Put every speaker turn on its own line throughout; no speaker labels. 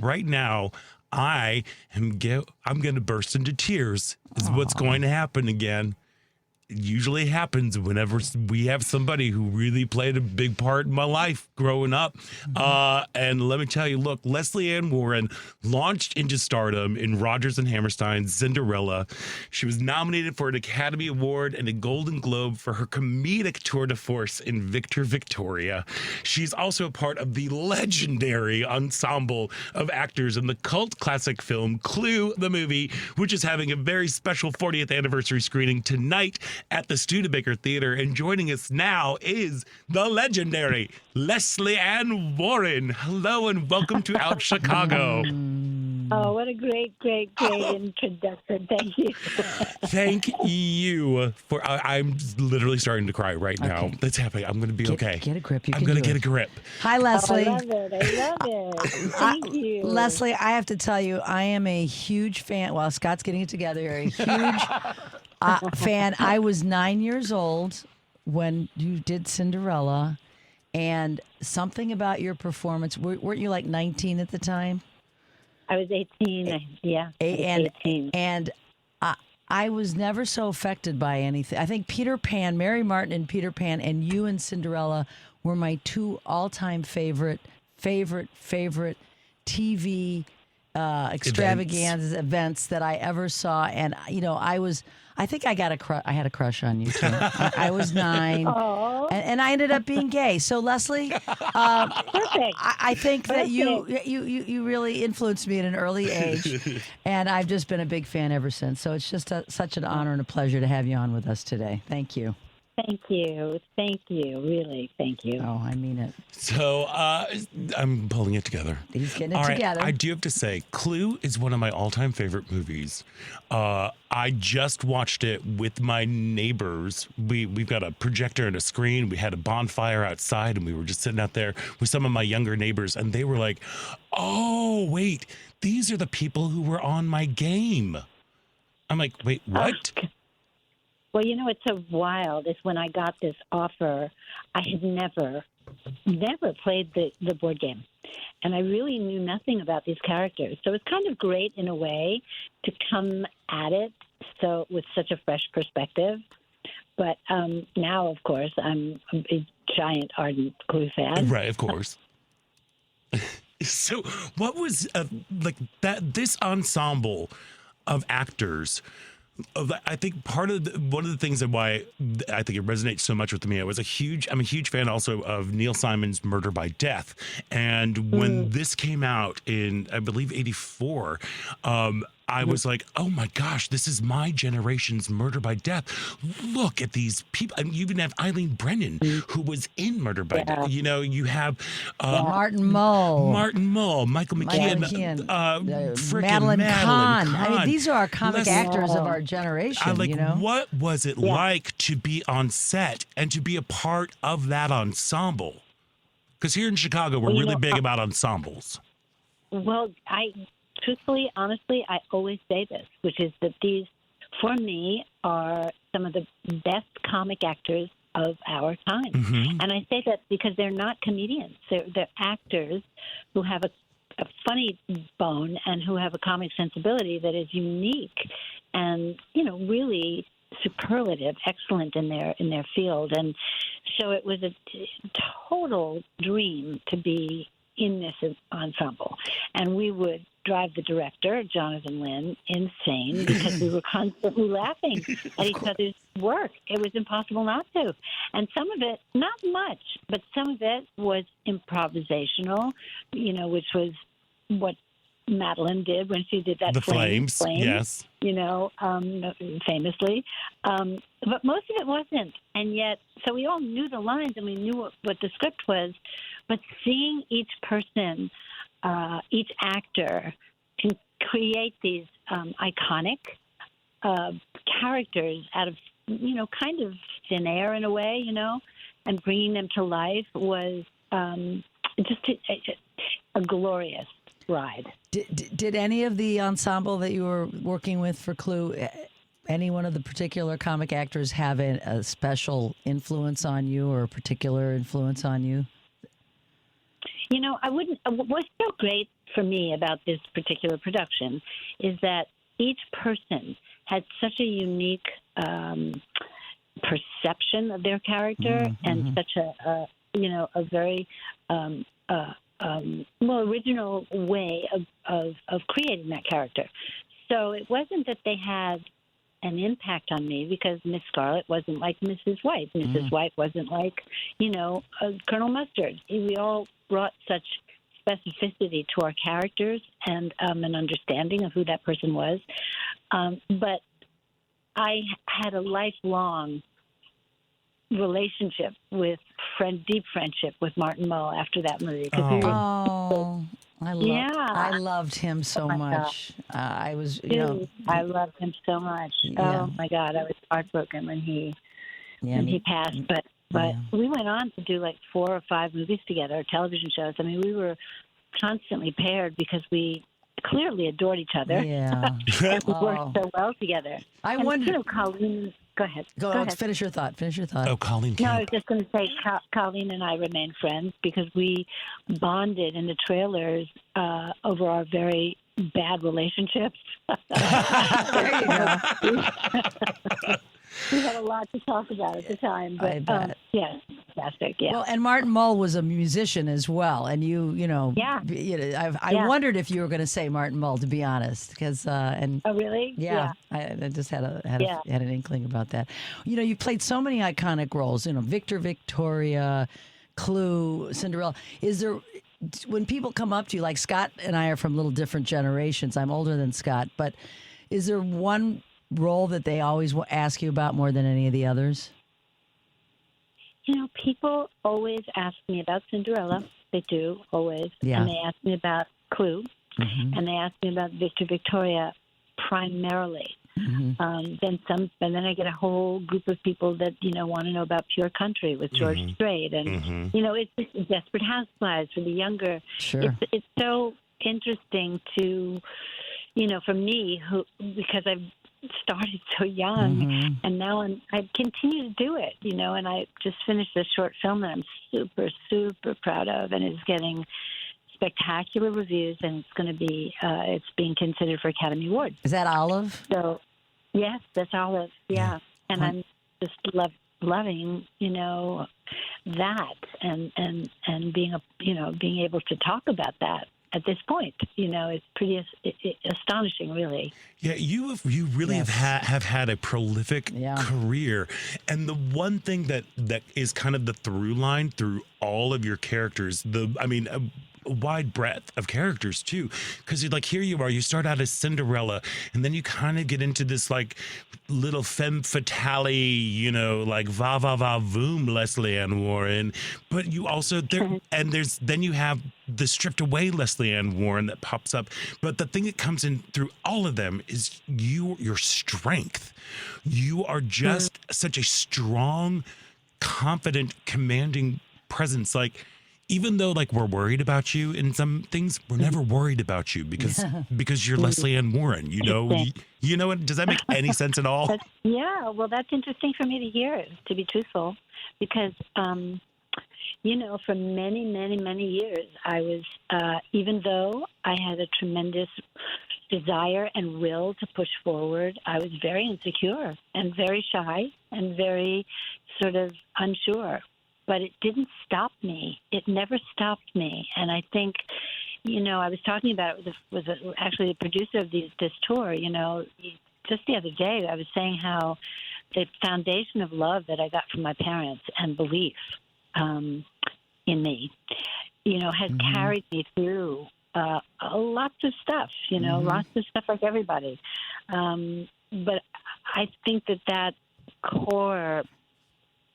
right now, I'm going to burst into tears. Is what's going to happen again. It usually happens whenever we have somebody who really played a big part in my life growing up. And let me tell you, look, Lesley Ann Warren launched into stardom in Rodgers and Hammerstein's Cinderella. She was nominated for an Academy Award and a Golden Globe for her comedic tour de force in Victor Victoria. She's also a part of the legendary ensemble of actors in the cult classic film Clue, the movie, which is having a very special 40th anniversary screening tonight at the Studebaker Theater. And joining us now is the legendary Lesley Ann Warren. Hello and welcome to Out Chicago.
Oh, what a great introduction. Thank you.
Thank you for, I'm literally starting to cry right now.
Okay.
That's happening. I'm going to be okay.
Get a grip.
I'm going to get a grip.
Hi, Lesley.
I love it. Thank you.
Lesley, I have to tell you, I am a huge fan. Well, Scott's getting it together. A huge fan. I was 9 years old when you did Cinderella, and something about your performance. Weren't you like 19 at the time?
I was 18. Yeah, I was 18.
And I was never so affected by anything. I think Peter Pan, Mary Martin and Peter Pan, and you and Cinderella were my two all-time favorite TV extravaganza events that I ever saw. And you know, I think I had a crush on you too. I was 9, and I ended up being gay. So Lesley,
Perfect.
I think that you really influenced me at an early age, and I've just been a big fan ever since. So it's just such an honor and a pleasure to have you on with us today. Thank you.
Thank you. Really, thank you.
Oh, I mean it.
So I'm pulling it together.
He's getting it
All right,
together.
I do have to say, Clue is one of my all-time favorite movies. I just watched it with my neighbors. We've got a projector and a screen. We had a bonfire outside, and we were just sitting out there with some of my younger neighbors, and they were like, "Oh, wait, these are the people who were on my game." I'm like, "Wait, what?"
Well, you know, it's so wild. Is when I got this offer, I had never played the board game. And I really knew nothing about these characters. So it's kind of great in a way to come at it with such a fresh perspective. But now, of course, I'm a giant, ardent Clue fan.
Right, of course. So what was this ensemble of actors? I think one of the things that why I think it resonates so much with me. I'm a huge fan also of Neil Simon's Murder by Death, and when this came out in I believe '84, I was like, oh my gosh, this is my generation's Murder by Death. Look at these people. I mean, you even have Eileen Brennan, who was in Murder by Death. You know, you have
Martin Mull,
Michael McKean,
Madeline Kahn. I mean, these are our comic actors of our generation.
What was it like to be on set and to be a part of that ensemble? Because here in Chicago, we're really big about ensembles.
Well, truthfully, honestly, I always say this, which is that these, for me, are some of the best comic actors of our time. Mm-hmm. And I say that because they're not comedians. They're actors who have a funny bone and who have a comic sensibility that is unique and, you know, really superlative, excellent in their field. And so it was a total dream to be in this ensemble. And we would drive the director, Jonathan Lynn, insane because we were constantly laughing at each other's work. It was impossible not to. And some of it, not much, but some of it was improvisational, you know, which was what Madeline did when she did that
The Flames, yes.
You know, famously. But most of it wasn't. And yet, so we all knew the lines and we knew what the script was. But seeing each person, each actor, can create these iconic characters out of, you know, kind of thin air in a way, you know, and bringing them to life was just a glorious ride.
Did any of the ensemble that you were working with for Clue, any one of the particular comic actors have a special influence on you or a particular influence on you?
You know, I wouldn't. What's so great for me about this particular production is that each person had such a unique perception of their character and such a very original way of creating that character. So it wasn't that they had an impact on me because Miss Scarlet wasn't like Mrs. White. Mrs. White wasn't like, Colonel Mustard. We all brought such specificity to our characters and an understanding of who that person was. But I had a lifelong relationship with deep friendship with Martin Mull after that movie.
I loved him so much. I was,
I loved him so much.
Yeah.
Oh my God, I was heartbroken when he passed. But we went on to do like 4 or 5 movies together, television shows. I mean, we were constantly paired because we clearly adored each other.
Yeah.
And we worked so well together.
I wonder.
Colleen, go ahead.
Go ahead. Finish your thought.
Oh, Colleen.
No, I was just going to say Colleen and I remain friends because we bonded in the trailers over our very bad relationships.
There you go.
We had a lot to talk about at the time, but yes, fantastic. Yeah.
Well, and Martin Mull was a musician as well, and I wondered if you were going to say Martin Mull, to be honest, because
oh really?
Yeah. I just had an inkling about that. You played so many iconic roles. Victor, Victoria, Clue, Cinderella. Is there? When people come up to you, like Scott and I are from little different generations. I'm older than Scott, but is there one role that they always will ask you about more than any of the others?
People always ask me about Cinderella. They do, always.
Yeah.
And they ask me about Clue. And they ask me about Victor Victoria primarily. Then then I get a whole group of people that, want to know about Pure Country with George Strait. And, it's Desperate Housewives for the younger.
Sure.
It's so interesting to, for me, because I've started so young and now I continue to do it, and I just finished a short film that I'm super, super proud of, and it's getting spectacular reviews, and it's going to be, it's being considered for Academy Award.
Is that Olive?
So, yes, that's Olive, yeah. And I'm just loving, that and being able to talk about that. At this point, it's pretty astonishing, really.
Yeah, you really have had a prolific career, and the one thing that is kind of the through line through all of your characters, a wide breadth of characters too, because here you are, you start out as Cinderella, and then you kind of get into this like little femme fatale, like va va va voom Lesley Ann Warren, but you also then you have the stripped away Lesley Ann Warren that pops up. But the thing that comes in through all of them is your strength. You are just such a strong, confident, commanding presence. Like, even though we're worried about you in some things, we're never worried about you because you're Lesley Ann Warren. You know what? Does that make any sense at all?
Well, that's interesting for me to hear, to be truthful, because for many, many, many years, I was, even though I had a tremendous desire and will to push forward, I was very insecure and very shy and very sort of unsure. But it didn't stop me. It never stopped me. And I think, I was talking about it with actually the producer of this tour, just the other day, I was saying how the foundation of love that I got from my parents and belief in me, has carried me through lots of stuff, lots of stuff like everybody. But I think that core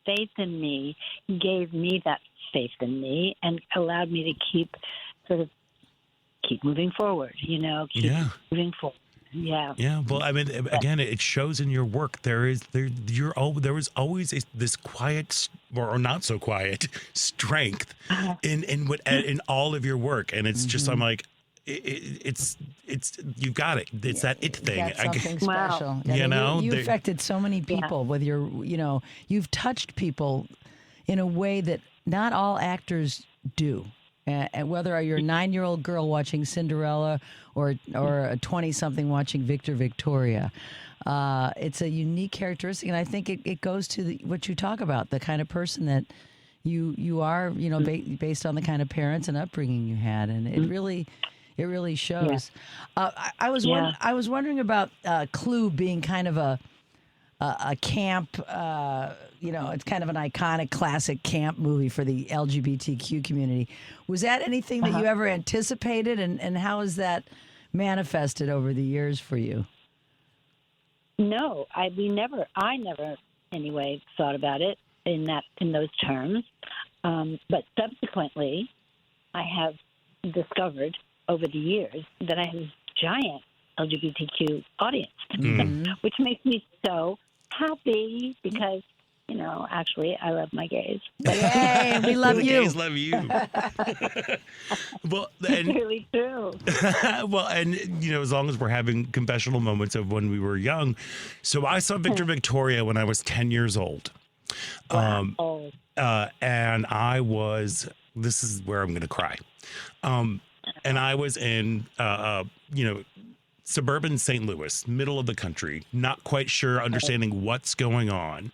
faith in me gave me that faith in me and allowed me to keep moving forward, moving forward. Yeah. Yeah.
Well, again, it shows in your work. There was always this quiet or not so quiet strength in all of your work. And it's just, I'm like, it's you got it. It's that it thing.
You got something special.
Wow.
You affected so many people with your, you've touched people in a way that not all actors do. And whether you're a 9-year-old girl watching Cinderella or a 20-something watching Victor Victoria, it's a unique characteristic, and I think it goes to what you talk about, the kind of person that you are, based on the kind of parents and upbringing you had, and it really shows. I was wondering about Clue being kind of a camp, it's kind of an iconic classic camp movie for the LGBTQ community. Was that anything that you ever anticipated, and how has that manifested over the years for you?
No, I never anyway thought about it in those terms. But subsequently, I have discovered over the years that I have a giant LGBTQ audience, which makes me so happy because, actually, I love my gays.
Yay, we love you.
Gays love you. Well,
It's really true.
well, and as long as we're having confessional moments of when we were young. So I saw Victor Victoria when I was 10 years old.
Wow.
And I was, this is where I'm going to cry. And I was in, suburban St. Louis, middle of the country, not quite sure, understanding what's going on.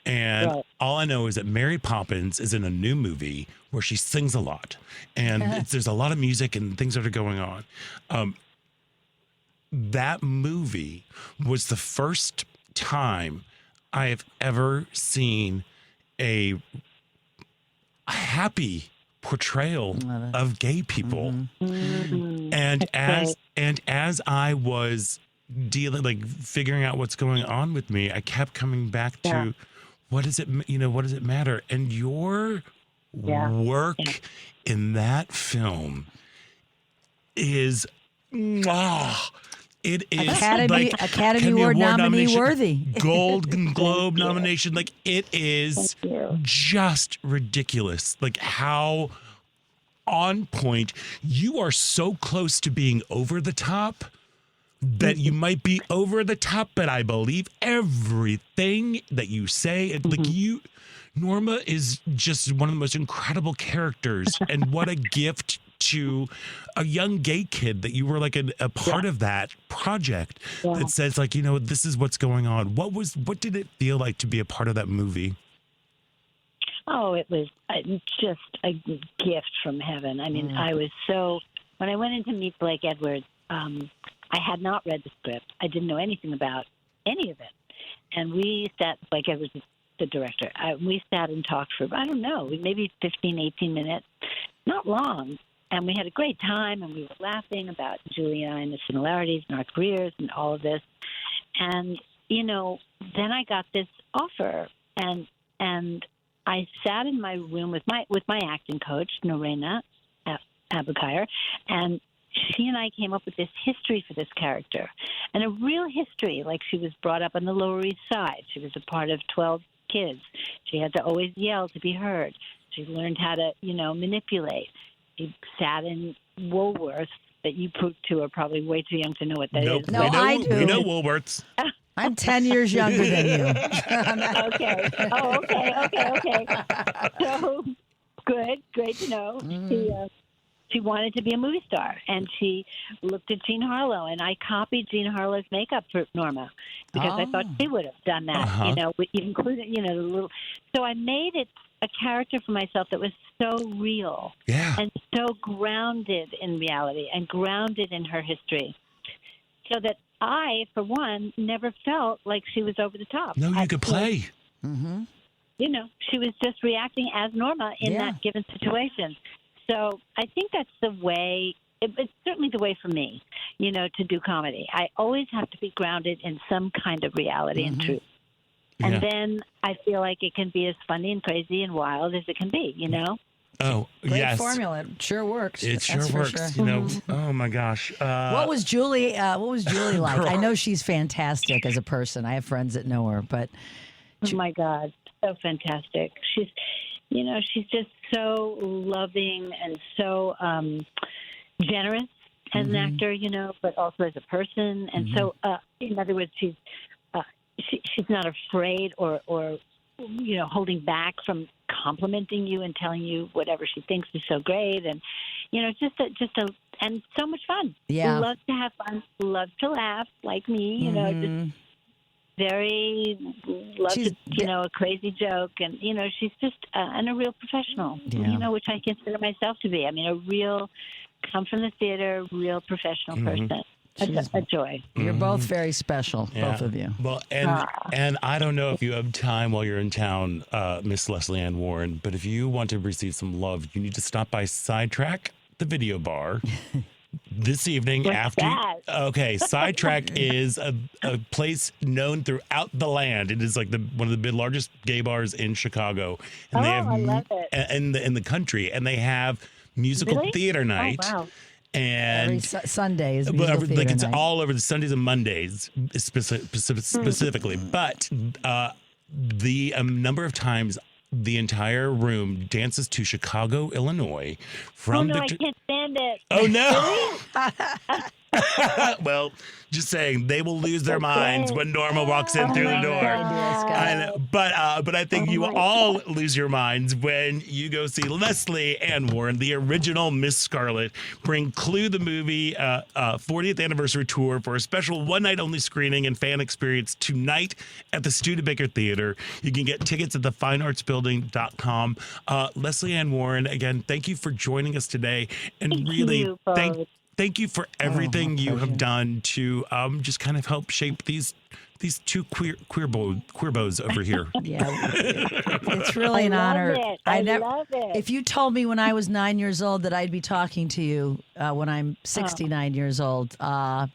And all I know is that Mary Poppins is in a new movie where she sings a lot. And there's a lot of music and things that are going on. That movie was the first time I have ever seen a happy portrayal of gay people. And as I was figuring out what's going on with me, I kept coming back to what does it matter? And your work in that film is it is
Academy Award nominee worthy.
Golden Globe nomination. Like, it is just ridiculous. Like, how on point you are, so close to being over the top that you might be over the top, but I believe everything that you say. Norma is just one of the most incredible characters, and what a gift to a young gay kid that you were like a part of that project that says this is what's going on. What did it feel like to be a part of that movie?
Oh, it was just a gift from heaven. I mean, when I went in to meet Blake Edwards, I had not read the script. I didn't know anything about any of it. And we sat, Blake Edwards is the director. We sat and talked for, I don't know, maybe 15, 18 minutes. Not long. And we had a great time, and we were laughing about Julia and the similarities in our careers and all of this. And, then I got this offer, and I sat in my room with my acting coach, Norena Abukir, and she and I came up with this history for this character, and a real history. Like, she was brought up on the Lower East Side. She was a part of 12 kids. She had to always yell to be heard. She learned how to, manipulate. She sat in Woolworths, that you two are probably way too young to know what that is.
No, I do.
We know Woolworths.
I'm 10 years younger than you.
Okay. Oh, okay. So, good. Great to know. She wanted to be a movie star, and she looked at Jean Harlow, and I copied Jean Harlow's makeup for Norma because I thought she would have done that, including, the little. So I made it a character for myself that was so real and so grounded in reality and grounded in her history, so that I, for one, never felt like she was over the top.
No, you could play.
Mm-hmm.
She was just reacting as Norma in that given situation. So I think that's the way, it's certainly the way for me, to do comedy. I always have to be grounded in some kind of reality and truth. And then I feel like it can be as funny and crazy and wild as it can be,
Oh,
Great formula. It sure works.
It sure works. Sure. Oh my gosh.
What was Julie like? I know she's fantastic as a person. I have friends that know her, but
oh my God, so fantastic. She's just so loving and so generous as an actor, but also as a person. And so, in other words, she's not afraid or holding back from complimenting you and telling you whatever she thinks is so great, and and so much fun.
Yeah.
Love to have fun, love to laugh, like me. Just very a crazy joke, and she's just and a real professional.
Yeah.
Which I consider myself to be. I mean, a real come from the theater, real professional person. A joy.
You're both very special, both of you.
Well, and I don't know if you have time while you're in town, Miss Lesley Ann Warren, but if you want to receive some love, you need to stop by Sidetrack, the video bar. This evening Okay, Sidetrack is a place known throughout the land. It is like one of the largest gay bars in Chicago. And they have
I love it.
in the country, and they have musical theater night.
Oh, wow.
Every
And
Sunday is musical theater
it's
night.
all over the Sundays and Mondays specifically. But the number of times the entire room dances to Chicago, Illinois from
I can't stand it.
Oh no. Well, just saying, they will lose their minds when Norma walks in through the door. I know, but I think you will all lose your minds when you go see Lesley Ann Warren, the original Miss Scarlet, bring Clue the movie 40th anniversary tour for a special one-night-only screening and fan experience tonight at the Studebaker Theater. You can get tickets at thefineartsbuilding.com. Lesley Ann Warren, again, thank you for joining us today, and thank you for everything you have done to just kind of help shape these two queer bows over here.
Yeah, it's really an honor.
I love it.
If you told me when I was 9 years old that I'd be talking to you when I'm 69 years old, I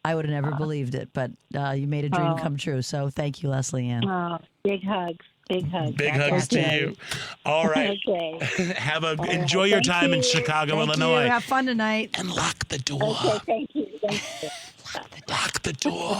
would have never believed it. But you made a dream come true. So thank you, Lesley Ann.
Big hugs. Big hugs.
Big hugs to you. All right.
Okay.
Enjoy your time in Chicago, Illinois.
Have fun tonight.
And lock the door.
Okay, thank you.
Lock the door.